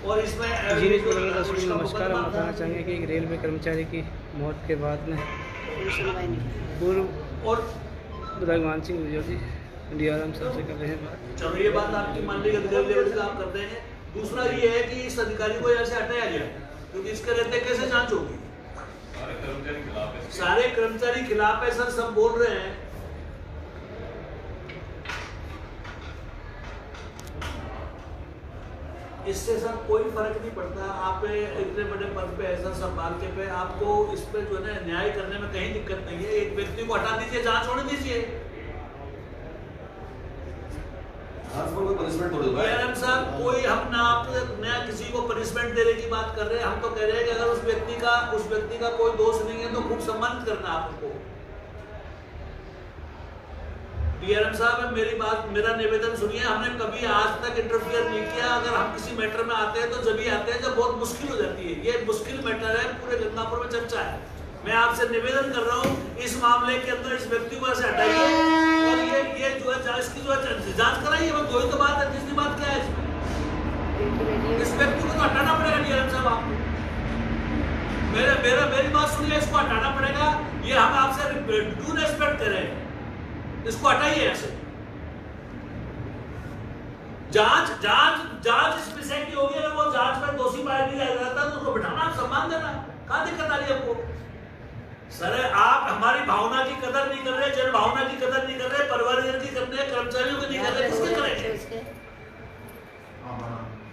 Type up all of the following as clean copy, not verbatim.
और इसमें नमस्कार। हम बताना चाहेंगे कि एक रेलवे कर्मचारी की मौत के बाद में पूर्व और भगवान सिंह जी DRM साहब से कर रहे हैं बात। चलो ये बात आपकी मान ली अधिकारी लेवल से आप करते हैं। दूसरा ये है कि इस अधिकारी को यहाँ से हटाया गया क्योंकि इसके रहते कैसे जांच होगी। सारे कर्मचारी खिलाफ है सर, सब बोल रहे हैं। इससे सर कोई फर्क नहीं पड़ता। आप इतने बड़े पद पे है सर, संभाल के पे आपको इस पे जो है ना न्याय करने में कहीं दिक्कत नहीं है। एक व्यक्ति को हटा दीजिए, जांच होने दीजिए। DRM साहब कोई हम ना किसी को पनिशमेंट देने की बात कर रहे हैं। हम तो कह रहे हैं कि अगर उस व्यक्ति का कोई दोष नहीं है तो खूब सम्मानित करना आपको। DRM साहब मेरा निवेदन सुनिए। हमने कभी आज तक इंटरफियर नहीं किया। अगर हम किसी मैटर में आते हैं तो जब ही आते हैं जब बहुत मुश्किल हो जाती है। ये मुश्किल मैटर है, पूरे गंगापुर में चर्चा है। मैं आपसे निवेदन कर रहा हूँ इस मामले के अंदर इस व्यक्ति को ऐसे हटाइए और ये जो है इसकी जो है जांच कराइए। दो ही तो बात है, तीसरी बात क्या है इसमें? इस व्यक्ति को तो हटाना पड़ेगा DRM साहब आपको। मेरी बात सुनिए, इसको हटाना पड़ेगा। ये हम आपसे ड्यू रेस्पेक्ट करें, इसको हटाइए ऐसे। जांच इस विषय की होगी। अगर वो जांच में दोषी पाया नहीं जाता तो उसको बिठाना, सम्मान देना। कहाँ दिक्कत आ रही है आपको? सर आप हमारी भावना की कदर नहीं कर रहे, जन भावना की कदर नहीं कर रहे, परिवारजन की कर रहे, कर्मचारियों की नहीं कर रहे, किसके करेंगे?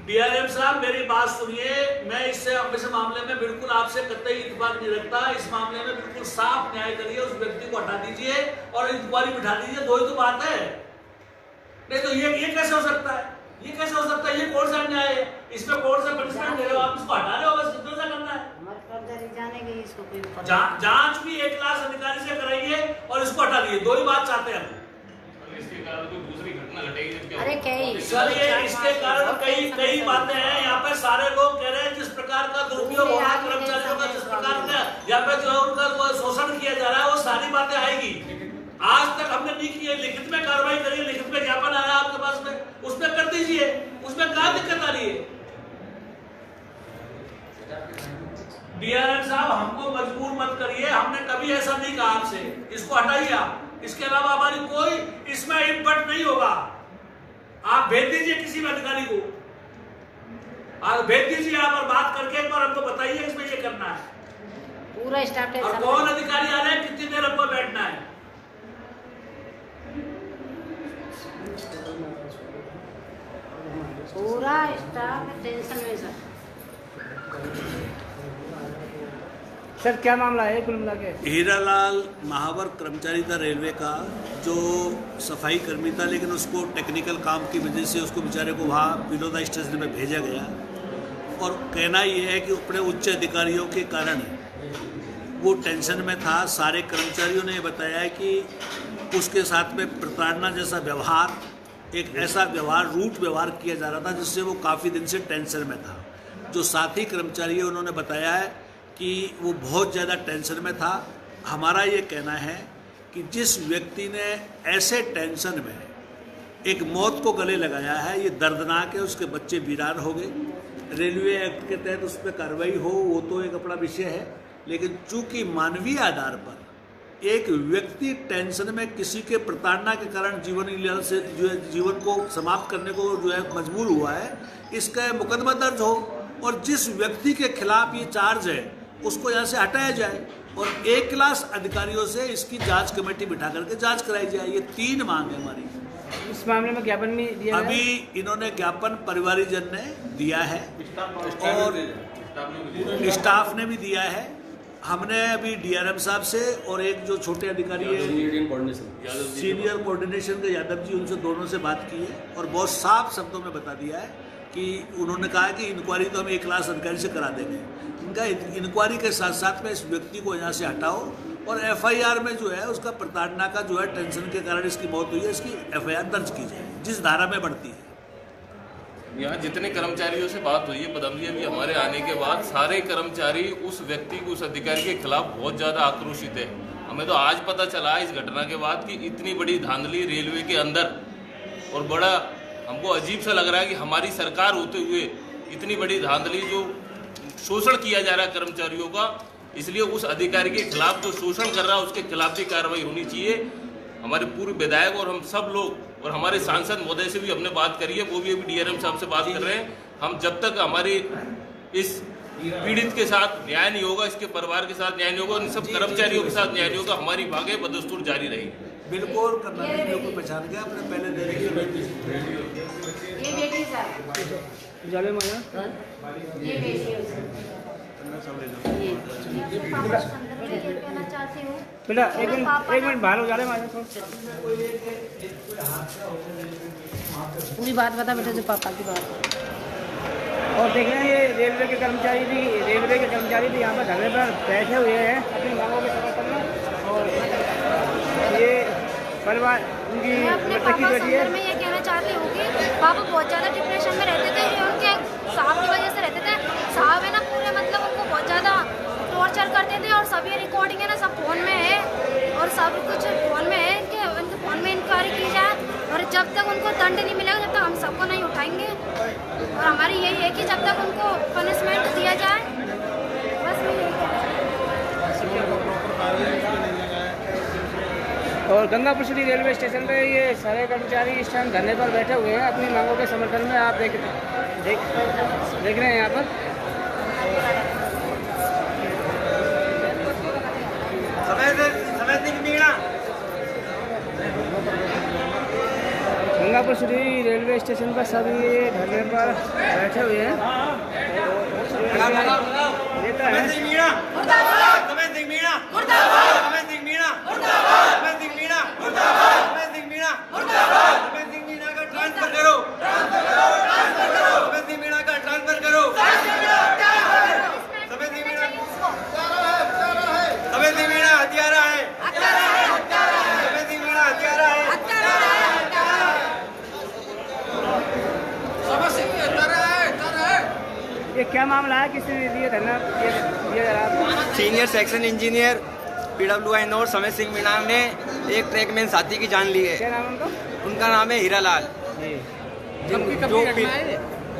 DRM साहब मेरी बात सुनिए। मैं इस मामले में बिल्कुल आपसे कतई इत्तेफाक नहीं रखता। इस मामले में बिल्कुल साफ न्याय करिए, उस व्यक्ति को हटा दीजिए और इंक्वायरी बिठा दीजिए। दो ही तो बात है। नहीं तो ये कैसे हो सकता है? ये कैसे हो सकता है? ये कौन सा न्याय है? इसमें कौन सा पनिशमेंट दे रहे हो आप? इसको हटा रहे हो, बस इतना सा करना है। जांच भी एक क्लास अधिकारी से कराइए और इसको हटा दिए। दो ही बात चाहते हैं हम। इसके कारण कोई दूसरी घटना घटेगी। अरे कई सर ये इसके कारण कई बातें हैं। यहाँ पे सारे लोग कह रहे हैं जिस प्रकार का दुरुपयोग हो रहा है कर्मचारियों का, जिस प्रकार का यहाँ पे जो उनका शोषण किया जा रहा है, वो सारी बातें आएगी। आज तक हमने नहीं की है, लिखित में कार्रवाई करिए। लिखित में ज्ञापन आ रहा है आपके पास में, उसमें कर दीजिए। उसमें क्या दिक्कत आ रही है? DRM साहब हमको मजबूर मत करिए। हमने कभी ऐसा नहीं कहा आपसे। इसको हटाइए आप। इसके अलावा हमारी कोई इसमें इनपुट नहीं होगा। आप भेज दीजिए किसी भी अधिकारी को, आप भेज दीजिए आप और बात करके एक बार हमको बताइए इसमें ये करना है। पूरा स्टाफ है। और कौन अधिकारी आ रहे हैं, कितनी देर हमको बैठना है? पूरा स्टाफ टेंशन में सर क्या मामला है कुल मिला के? हीरालाल महावर कर्मचारी था रेलवे का, जो सफाई कर्मी था, लेकिन उसको टेक्निकल काम की वजह से उसको बेचारे को वहाँ विनोदा स्टेशन में भेजा गया। और कहना यह है कि अपने उच्च अधिकारियों के कारण वो टेंशन में था। सारे कर्मचारियों ने बताया है कि उसके साथ में प्रताड़ना जैसा व्यवहार, एक ऐसा व्यवहार, रूट व्यवहार किया जा रहा था जिससे वो काफ़ी दिन से टेंशन में था। जो साथी कर्मचारी है उन्होंने बताया है कि वो बहुत ज़्यादा टेंशन में था। हमारा ये कहना है कि जिस व्यक्ति ने ऐसे टेंशन में एक मौत को गले लगाया है, ये दर्दनाक है। उसके बच्चे वीरान हो गए। रेलवे एक्ट के तहत उस पर कार्रवाई हो वो तो एक अपना विषय है, लेकिन चूंकि मानवीय आधार पर एक व्यक्ति टेंशन में किसी के प्रताड़ना के कारण जीवन लीला से जो है जीवन को समाप्त करने को जो है मजबूर हुआ है, इसका मुकदमा दर्ज हो और जिस व्यक्ति के खिलाफ ये चार्ज है उसको यहाँ से हटाया जाए और एक क्लास अधिकारियों से इसकी जांच कमेटी बिठा करके जांच कराई जाए। ये 3 मांग है हमारी। इस मामले में ज्ञापन भी दिया अभी इन्होंने ज्ञापन परिवारजन ने दिया है और स्टाफ ने भी दिया है। हमने अभी DRM साहब से और एक जो छोटे अधिकारी है सीनियर कोऑर्डिनेशन के यादव जी, उनसे दोनों से बात की है और बहुत साफ शब्दों में बता दिया है कि उन्होंने कहा कि इंक्वायरी तो हम एक क्लास अधिकारी से करा देंगे। इनका इंक्वायरी के साथ साथ में इस व्यक्ति को यहाँ से हटाओ और FIR में जो है उसका प्रताड़ना का जो है टेंशन के कारण इसकी मौत हुई है, इसकी FIR दर्ज की जाए जिस धारा में बढ़ती है। यहाँ जितने कर्मचारियों से बात हुई है पदम जी, अभी हमारे आने के बाद सारे कर्मचारी उस व्यक्ति को, उस अधिकारी के खिलाफ बहुत ज़्यादा आक्रोशित है। हमें तो आज पता चला इस घटना के बाद कि इतनी बड़ी धांधली रेलवे के अंदर, और बड़ा हमको अजीब सा लग रहा है कि हमारी सरकार होते हुए इतनी बड़ी धांधली जो शोषण किया जा रहा है कर्मचारियों का, इसलिए उस अधिकारी के खिलाफ जो शोषण कर रहा है उसके खिलाफ भी कार्रवाई होनी चाहिए। हमारे पूर्व विधायक और हम सब लोग और हमारे सांसद महोदय से भी हमने बात करी है, वो भी अभी डीआरएम साहब से बात कर रहे हैं। हम जब तक हमारी इस पीड़ित के साथ न्याय नहीं होगा, इसके परिवार के साथ न्याय नहीं होगा, इन सब कर्मचारियों के साथ न्याय नहीं होगा, हमारी मांगे बदस्तूर जारी रहेगी। बिल्कुल कर्नाटक को पहचान गया अपने पहले दे ये बेटी सर, जाले माया ये बेटी है उसकी। ये कहना चाहती हूँ बेटा एक मिनट बाहर हो जाले माया थोड़ा। पूरी बात बता बेटा, जो पापा की बात। और देख रहे हैं ये रेलवे के कर्मचारी भी यहाँ पर धरने पर बैठे हुए हैं अपनी मांगों के समर्थन में। और ये परिवार उनकी मैं अपने मृतक की पापा बेटी है। संदर्भ में ये कहना चाहती हूँ कि पापा बहुत ज़्यादा डिप्रेशन में रहते थे, ये उनके साहब की वजह से रहते थे। साहब है ना पूरे मतलब उनको बहुत ज़्यादा टॉर्चर करते थे, और सभी रिकॉर्डिंग है ना सब फ़ोन में है, और सब कुछ फ़ोन में है कि उनके फ़ोन में इंक्वायरी की जाए, और जब तक उनको दंड नहीं मिलेगा जब तक हम सबको नहीं उठाएंगे। और हमारी यही है कि जब तक उनको पनिशमेंट दिया जाए, बस मैं यही कहना और गंगापुर सिटी रेलवे स्टेशन पे ये सारे कर्मचारी इस टाइम धरने पर बैठे हुए हैं अपनी मांगों के समर्थन में। आप देख रहे हैं यहाँ पर गंगापुर सिटी रेलवे स्टेशन पर सभी ये धरने पर बैठे हुए हैं। नेता है ये क्या मामला है, किसने दिया धरना दिया जा रहा? Senior section engineer PWI note समय सिंह मीणा ने एक ट्रैकमैन साथी की जान ली है। क्या नाम है उनका? उनका नाम है हीरालाल।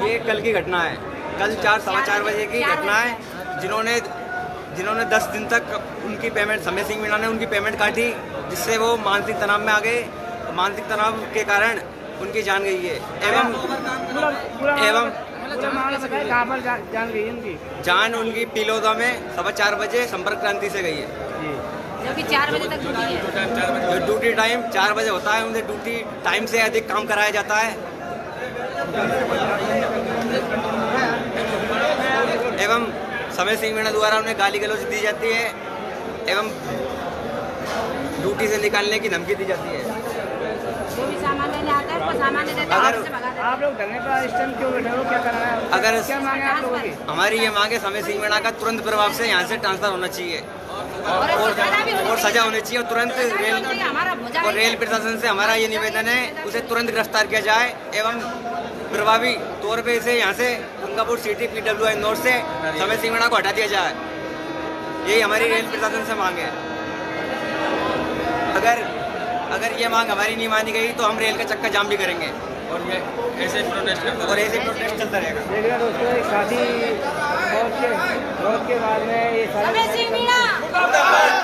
ये कल की घटना है, कल 4-4:15 बजे की घटना है। जिन्होंने 10 दिन तक उनकी पेमेंट, समय सिंह मीणा ने उनकी पेमेंट काटी, जिससे वो मानसिक तनाव में आ गए। मानसिक तनाव के कारण उनकी जान गई है। एवं पूरा मामला बताइए, कहाँ पर जान गई उनकी? जान उनकी पिलोदा में 4:15 बजे संपर्क क्रांति से गई है। जो कि 4 बजे तक ड्यूटी है। जो ड्यूटी टाइम 4 बजे होता है, उनसे ड्यूटी टाइम से अधिक काम कराया जाता है। एवं समय सिंह मीणा द्वारा उन्हें गाली गलौज दी जाती है एवं ड्यूटी से निकालने की धमकी दी जाती है। जो भी सामान लेने आता है उसको सामान नहीं देता, अगर- और से भगा देता है। आप लोग धरने पर इस टाइम क्यों बैठे हो, क्या करना है? अगर- क्या मांगे आप लोगों की? हमारी ये मांग है समय सिंह मीणा का तुरंत प्रभाव से यहाँ से ट्रांसफर होना चाहिए और सजा होनी चाहिए, और तुरंत रेल प्रशासन से हमारा ये निवेदन है उसे तुरंत गिरफ्तार किया जाए एवं प्रभावी तौर पे इसे यहाँ से गंगापुर सिटी PWI नोट से समय सिंह मीणा को हटा दिया जाए। यही हमारी रेल प्रशासन से मांग है। अगर ये मांग हमारी नहीं मानी गई तो हम रेल का चक्का जाम भी करेंगे और ऐसे प्रोटेस्ट चलता रहेगा। देख रहे दोस्तों, एक साथी मौत के बाद में ये सारे समय सिंह मीणा टक्कर में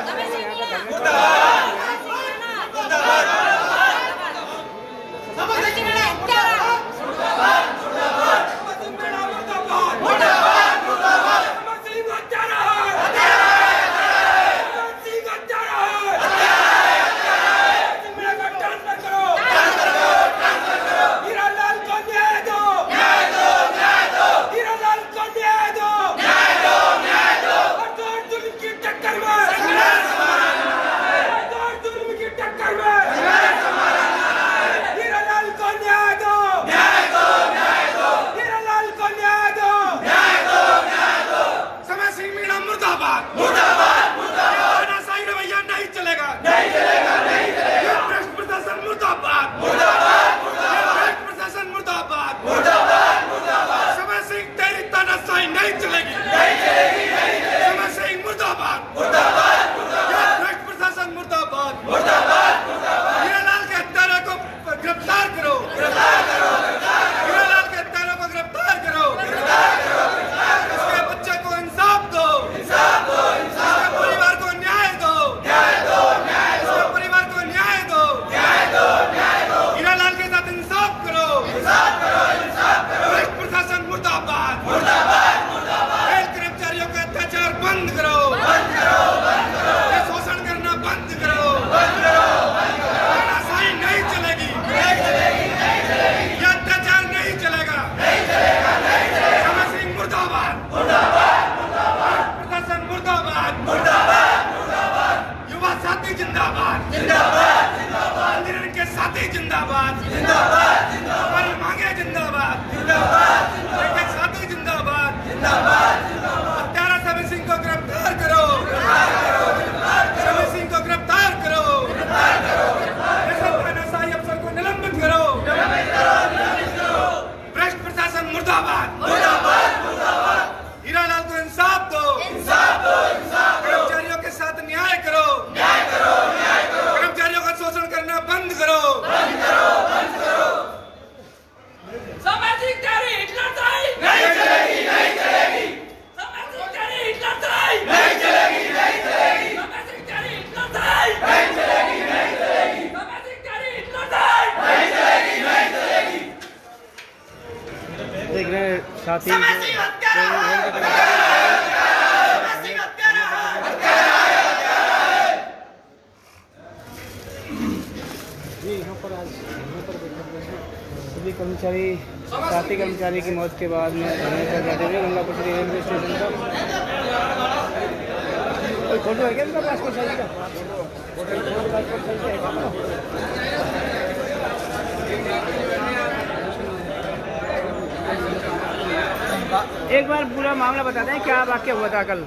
साथ ही रेल के कर्मचारी साथी कर्मचारी की मौत के बाद में धरने पर बैठे हुए गंगापुर रेलवे स्टेशन पर। कोई फोटो है क्या इनका पासपोर्ट साइज का? एक बार पूरा मामला बताते हैं, क्या वाक्य हुआ था कल?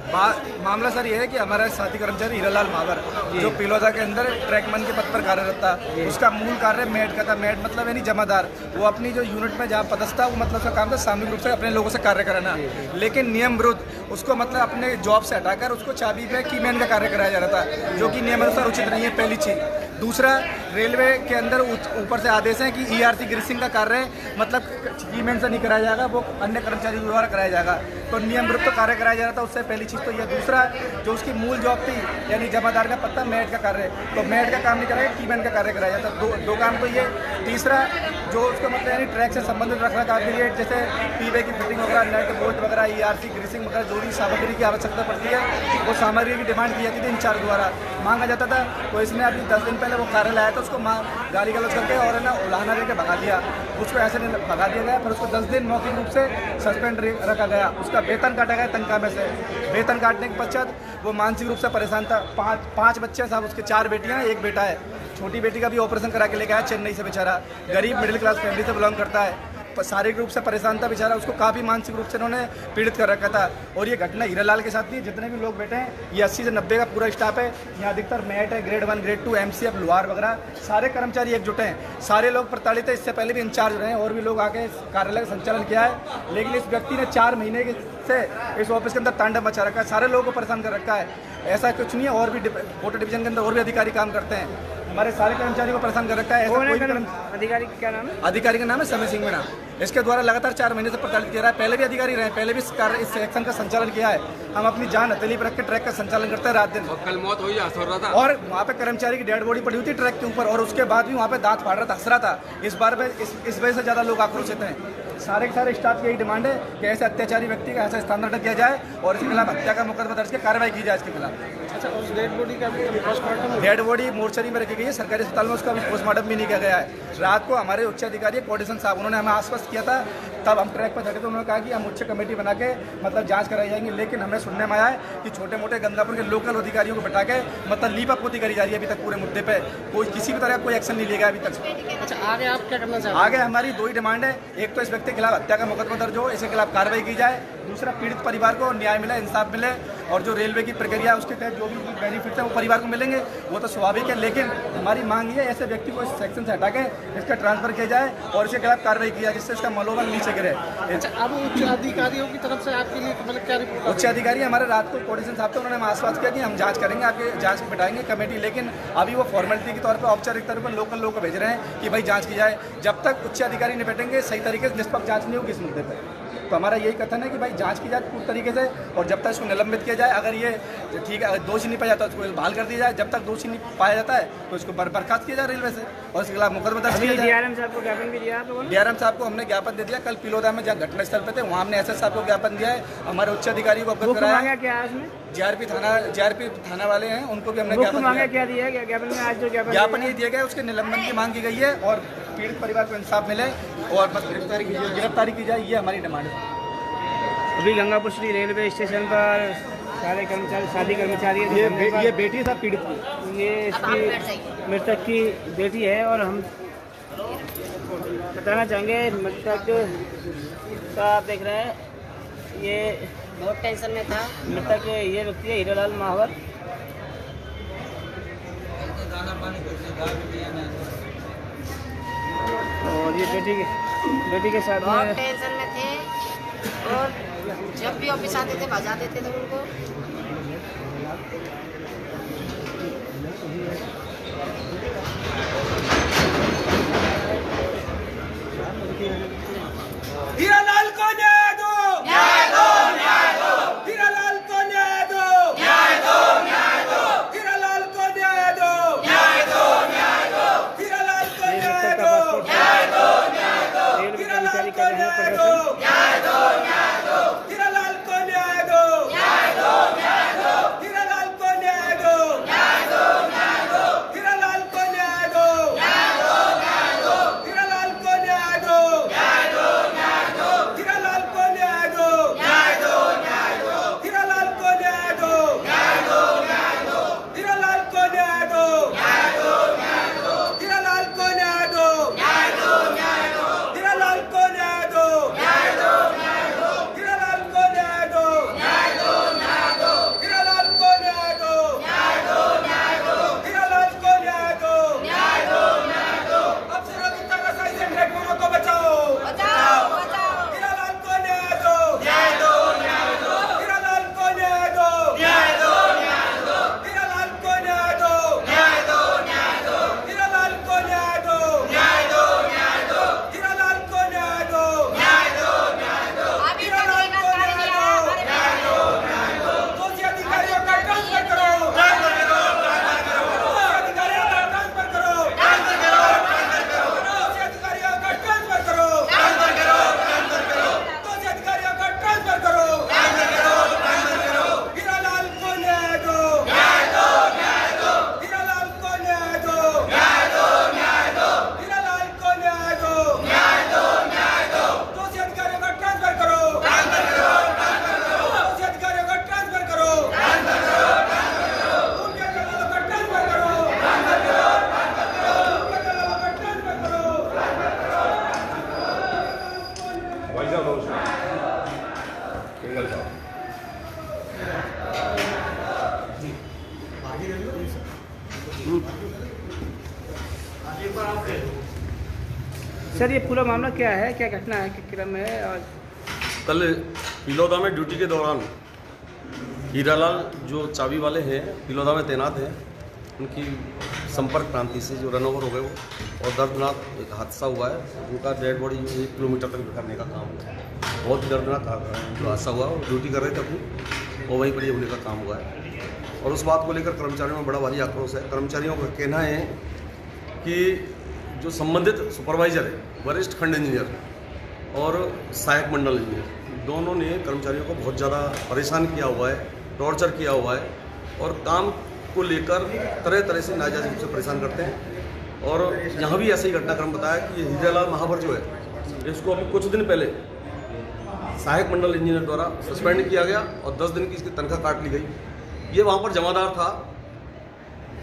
मामला सर ये है कि हमारा साथी कर्मचारी हीरालाल मावर जो पिलोदा के अंदर ट्रैकमैन के पद पर कार्यरत था, उसका मूल कार्य मेड का था। मेड मतलब यानी जमादार। वो अपनी जो यूनिट में जहाँ पदस्थ था, वो मतलब उसका काम था सामूहिक रूप से अपने लोगों से कार्य कराना, लेकिन नियम विरुद्ध उसको मतलब अपने जॉब से हटाकर उसको चाबी पे कीमैन का कार्य कराया जा रहा था, जो कि नियमानुसार उचित नहीं है, पहली चीज़। दूसरा, रेलवे के अंदर ऊपर से आदेश है कि ERC ग्रीसिंग का कार्य मतलब कीमैन से नहीं कराया जाएगा, वो अन्य कर्मचारियों द्वारा कराया जाएगा, तो नियम विरुद्ध तो कार्य कराया जा रहा था। उससे पहली चीज़ तो यह। दूसरा, जो उसकी मूल जॉब थी यानी जमादार का पत्ता मेड का कार्य, तो मेड का काम नहीं कराया, कीमैन का कार्य कराया जाता। दो काम तो ये। तीसरा, जो उसको मतलब यानी ट्रैक से संबंधित रख रखाव के लिए जैसे पीवे की फिटिंग वगैरह, नट बोल्ट वगैरह, ERC ग्रीसिंग वगैरह जो भी सामग्री की आवश्यकता पड़ती है, वो सामग्री की डिमांड की जाती थी इंचार्ज द्वारा, मांगा जाता था। तो इसने अभी 10 दिन पहले वो कार्य लाया था, उसको गाली गलौज करके और है ना उलाहना देकर भगा दिया। उसको ऐसे नहीं भगा दिया गया, फिर उसको 10 दिन मौखिक रूप से सस्पेंड रखा गया। उसका वेतन काटा गया तनख्वाह में से। वेतन काटने के पश्चात वो मानसिक रूप से परेशान था। पाँच बच्चे साहब, उसके 4 बेटियाँ, 1 बेटा है। छोटी बेटी का भी ऑपरेशन करा के लेके आया चेन्नई से, बेचारा गरीब मिडिल क्लास फैमिली से बिलोंग करता है। शारीरिक रूप से परेशान था बेचारा, उसको काफ़ी मानसिक रूप से उन्होंने पीड़ित कर रखा था। और ये घटना हीरालाल के साथ थी। जितने भी लोग बैठे हैं, ये 80 से 90 का पूरा स्टाफ है। यहाँ अधिकतर मैट है, ग्रेड 1, ग्रेड 2, MCF, लोहार वगैरह, सारे कर्मचारी एकजुट हैं। सारे लोग प्रताड़ित है। इससे पहले भी इंचार्ज रहे हैं और भी लोग आके कार्यालय का संचालन किया है, लेकिन इस व्यक्ति ने 4 महीने से इस ऑफिस के अंदर तांडव मचा रखा है, सारे लोगों को परेशान कर रखा है। ऐसा कुछ नहीं है, और भी फोटो डिवीजन के अंदर और भी अधिकारी काम करते हैं, हमारे सारे कर्मचारी को परेशान कर रखा है। ऐसा कोई अधिकारी क्या नाम है? अधिकारी का नाम है समय सिंह मीणा। इसके द्वारा लगातार 4 महीने से प्रताड़ित किया रहा है। पहले भी अधिकारी रहे, पहले भी इस सेक्शन का संचालन किया है। हम अपनी जान हथेली पर रख के ट्रैक का संचालन करते हैं रात दिन। और कल मौत हुई, हो रहा था, और वहाँ पे कर्मचारी की डेड बॉडी पड़ी हुई थी ट्रैक के ऊपर, और उसके बाद भी वहाँ पे दांत फाड़ रहा था, हंस रहा था। इस बार में इस वजह से ज़्यादा लोग आक्रोशित हैं। सारे के सारे स्टाफ की यही डिमांड है कि ऐसे अत्याचारी व्यक्ति का ऐसा स्थानांतरण किया जाए और इसके खिलाफ हत्या का मुकदमा दर्ज कर कार्रवाई की जाए इसके खिलाफ। अच्छा, उस डेड बॉडी का पोस्टमार्टम? डेड बॉडी मोर्चरी में रखी गई है सरकारी अस्पताल में, उसका पोस्टमार्टम भी नहीं किया गया है। रात को हमारे उच्च अधिकारी कोऑर्डिनेशन साहब, उन्होंने हमें आश्वस्त किया था, तब हम ट्रैक पर चढ़े तो उन्होंने कहा कि हम उच्च कमेटी बना के मतलब जांच कराई जाएंगी, लेकिन हमें सुनने में आया है कि छोटे मोटे गंगापुर के लोकल अधिकारियों को बैठा के मतलब लीपापोती करी जा रही है अभी तक पूरे मुद्दे पे। कोई किसी भी तरह का कोई एक्शन नहीं लिया गया अभी तक। अच्छा, आगे आप क्या करना चाहते हैं? आगे हमारी 2 ही डिमांड है। एक तो इस व्यक्ति के खिलाफ हत्या का मुकदमा दर्ज हो, इसके खिलाफ कार्रवाई की जाए। दूसरा, पीड़ित परिवार को न्याय मिले, इंसाफ मिले, और जो रेलवे की प्रक्रिया है उसके तहत जो भी बेनिफिट है वो परिवार को मिलेंगे, वो तो स्वाभाविक है। लेकिन हमारी मांग ये है ऐसे व्यक्ति को इस सेक्शन से हटा के इसका ट्रांसफर किया जाए और इसके खिलाफ कार्रवाई की जाए, जिससे इसका मनोबल नीचे गिरे। अब उच्च अधिकारियों की तरफ से आपके लिए मतलब क्या रिपोर्ट? उच्च अधिकारी हमारे रात को कोऑर्डिनेशन साहब थे, उन्होंने आश्वस्त किया कि हम जांच करेंगे, आपके जांच बिठाएंगे कमेटी, लेकिन अभी वो फॉर्मेलिटी के तौर पर औपचारिक तौर पर लोकल लोगों को भेज रहे हैं कि भाई जांच की जाए। जब तक उच्च अधिकारी निपटेंगे सही तरीके से, निष्पक्ष जांच नहीं होगी इस मुद्दे पर। तो हमारा यही कथन है कि भाई जांच की जाए पूरी तरीके से, और जब तक इसको निलंबित किया जाए, अगर ये ठीक है अगर दोषी नहीं पाया जाता तो उसको बहाल कर दिया जाए, जब तक दोषी नहीं पाया जाता है तो इसको बर्खास्त किया जाए रेलवे से और इसके खिलाफ मुकदमा दर्ज किया जाए। DRM साहब को ज्ञापन भी दिया? DRM साहब को हमने ज्ञापन दे दिया। कल पिलोदा में जहाँ घटना स्थल पे थे वहाँ हमने SS साहब को ज्ञापन दिया है, हमारे उच्च अधिकारी को अवगत कराया। क्या है इसमें? JRP थाना वाले हैं, उनको भी हमने ज्ञापन मांगा क्या दिया है ज्ञापन में? आज जो ज्ञापन ये दिया गया उसके निलंबन की मांग की गई है और पीड़ित परिवार को इंसाफ मिले और बस गिरफ्तारी की जाए, ये हमारी डिमांड है। अभी गंगापुर श्री रेलवे स्टेशन पर सारे कर्मचारी, साथी कर्मचारी, ये बेटी था पीड़ित की, ये इसकी मृतक की बेटी है। और हम बताना चाहेंगे मृतक का, आप देख रहे हैं ये बहुत टेंशन में था। मृतक ये व्यक्ति है हीरालाल मावर। और ये बेटी के साथ बहुत में टेंशन में थे, और जब भी ऑफिस आते थे भजा देते थे उनको। हीरालाल को न्याय दो, न्याय दो, न्याय दो। हीरालाल को न्याय दो, न्याय दो, न्याय दो। हीरालाल को न्याय दो, न्याय दो, न्याय दो। हीरालाल को न्याय दो, न्याय दो, न्याय दो। हीरालाल को न्याय दो, न्याय दो, न्याय दो। Technical job. सर ये पूरा मामला क्या है, क्या घटना है, क्या क्रम है? और कल पिलौदा में ड्यूटी के दौरान हीरालाल जो चाबी वाले हैं पिलौदा में तैनात हैं, उनकी संपर्क क्रांति से जो रन ओवर हो गए वो, और दर्दनाक एक हादसा हुआ है। उनका डेड बॉडी 1 किलोमीटर तक बिखरने का काम हुआ है। बहुत ही दर्दनाक जो हादसा हुआ, वो ड्यूटी कर रहे थे अपनी और वहीं पर ये होने का काम हुआ है। और उस बात को लेकर कर्मचारियों में बड़ा भारी आक्रोश है। कर्मचारियों का कहना है कि जो संबंधित सुपरवाइजर है, वरिष्ठ खंड इंजीनियर और सहायक मंडल इंजीनियर, दोनों ने कर्मचारियों को बहुत ज़्यादा परेशान किया हुआ है, टॉर्चर किया हुआ है और काम को लेकर तरह तरह से नाजायज रूप से परेशान करते हैं। और यहाँ भी ऐसा ही घटनाक्रम बताया कि हीरालाल महावर जो है, इसको अभी कुछ दिन पहले सहायक मंडल इंजीनियर द्वारा सस्पेंड किया गया और 10 दिन की इसकी तनख्वाह काट ली गई। ये वहाँ पर जमादार था,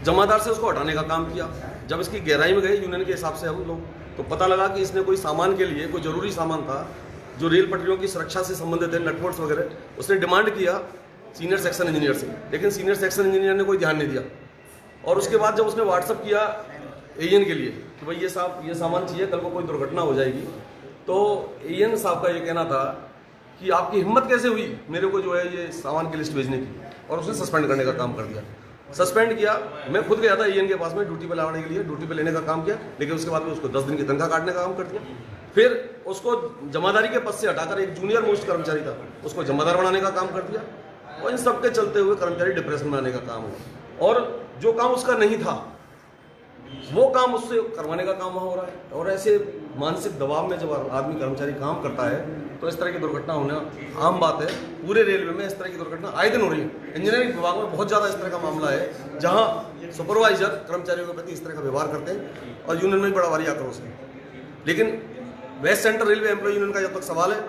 जमादार से उसको हटाने का काम किया। जब इसकी गहराई में गए यूनियन के हिसाब से हम लोग, तो पता लगा कि इसने कोई सामान के लिए, कोई ज़रूरी सामान था जो रेल पटरियों की सुरक्षा से संबंधित है, नटबोल्ट्स वगैरह, उसने डिमांड किया सीनियर सेक्शन इंजीनियर से, लेकिन सीनियर सेक्शन इंजीनियर ने कोई ध्यान नहीं दिया। और उसके बाद जब उसने व्हाट्सअप किया एएन के लिए कि भाई ये साहब ये सामान चाहिए, कल को कोई दुर्घटना हो जाएगी, तो एएन साहब का ये कहना था कि आपकी हिम्मत कैसे हुई मेरे को जो है ये सामान की लिस्ट भेजने की, और उसने सस्पेंड करने का काम कर दिया। सस्पेंड किया, मैं खुद गया था एएन के पास में ड्यूटी पे लाने के लिए, ड्यूटी पे लेने का काम किया, लेकिन उसके बाद में उसको 10 दिन की तनख्वाह काटने का काम कर दिया। फिर उसको जमादारी के पद से हटाकर एक जूनियर मोस्ट कर्मचारी था, उसको जमादार बनाने का काम कर दिया। और इन सब के चलते हुए कर्मचारी डिप्रेशन में आने का काम हुआ, और जो काम उसका नहीं था वो काम उससे करवाने का काम वहाँ हो रहा है। और ऐसे मानसिक दबाव में जब आदमी कर्मचारी काम करता है तो इस तरह की दुर्घटना होना आम बात है। पूरे रेलवे में इस तरह की दुर्घटना आए दिन हो रही है। इंजीनियरिंग विभाग में बहुत ज़्यादा इस तरह का मामला है जहाँ सुपरवाइजर कर्मचारियों के प्रति इस तरह का व्यवहार करते हैं, और यूनियन में बड़ा भारी आक्रोश है। लेकिन west central railway employ union का जब तक सवाल है,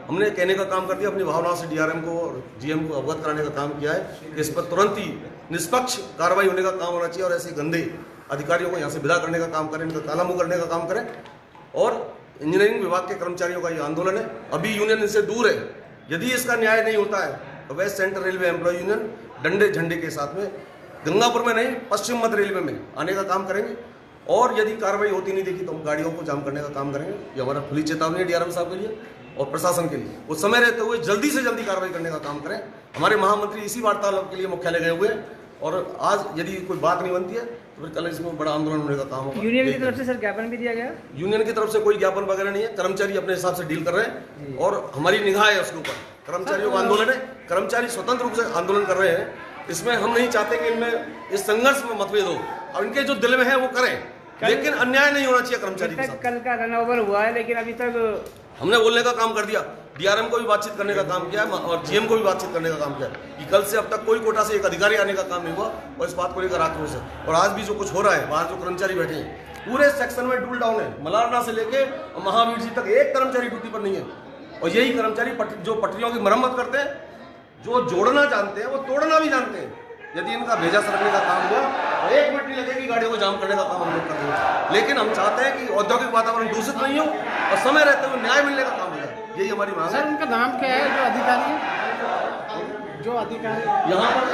हमने कहने का काम कर दिया, अपनी भावनाओं से डीआरएम को और जीएम को अवगत कराने का काम किया है कि इस पर तुरंत ही निष्पक्ष कार्रवाई होने का काम होना चाहिए, और ऐसे गंदे अधिकारियों को यहाँ से विदा करने का काम करें, इनका काला मुंह करने का काम करें। और इंजीनियरिंग विभाग के कर्मचारियों का ये आंदोलन है, अभी यूनियन इनसे दूर है। यदि इसका न्याय नहीं होता है तो west central railway employ union डंडे झंडे के साथ में गंगापुर में नहीं, पश्चिम मध्य रेलवे में आने का काम करेंगे। और यदि कार्रवाई होती नहीं देखी तो हम गाड़ियों को जाम करने का काम करेंगे। ये हमारा खुली चेतावनी है डीआरएम साहब के लिए और प्रशासन के लिए। वो समय रहते हुए जल्दी से जल्दी कार्रवाई करने का काम करें। हमारे महामंत्री इसी वार्तालाप के लिए मुख्यालय गए हुए हैं, और आज यदि कोई बात नहीं बनती है तो फिर कल इसमें बड़ा आंदोलन होने का काम होगा। यूनियन की तरफ से सर ज्ञापन भी दिया गया? यूनियन की तरफ से कोई ज्ञापन वगैरह नहीं है, कर्मचारी अपने हिसाब से डील कर रहे हैं और हमारी निगाह है उसके ऊपर। कर्मचारियों का आंदोलन है, कर्मचारी स्वतंत्र रूप से आंदोलन कर रहे हैं। इसमें हम नहीं चाहते कि इनमें इस संघर्ष में मतभेद हो, और इनके जो दिल में है वो करें, लेकिन अन्याय नहीं होना चाहिए कर्मचारी के साथ। कल का रन ओवर हुआ है, लेकिन अभी तक हमने बोलने का काम कर दिया, डीआरएम को भी बातचीत करने का काम किया है और जीएम को भी बातचीत करने का काम किया है कि कल से अब तक कोई कोटा से एक अधिकारी आने का काम नहीं हुआ, और इस बात को लेकर आक्रोश है। और आज भी जो कुछ हो रहा है, बाहर जो कर्मचारी बैठे हैं पूरे सेक्शन में डूल डाउन है, मलारना से लेके महावीर जी तक एक कर्मचारी ड्यूटी पर नहीं है। और यही कर्मचारी जो पटरियों की मरम्मत करते हैं, जो जोड़ना जानते हैं वो तोड़ना भी जानते हैं। यदि इनका भेजा सरकने का काम हुआ तो 1 मिनट नहीं लगेगी गाड़ियों को जाम करने का काम हम लोग कर देंगे। लेकिन हम चाहते हैं कि औद्योगिक वातावरण दूषित नहीं हो और समय रहते हुए न्याय मिलने का काम हो जाए, यही हमारी मांग है। सर उनका नाम क्या है जो अधिकारी है? जो अधिकारी यहाँ पर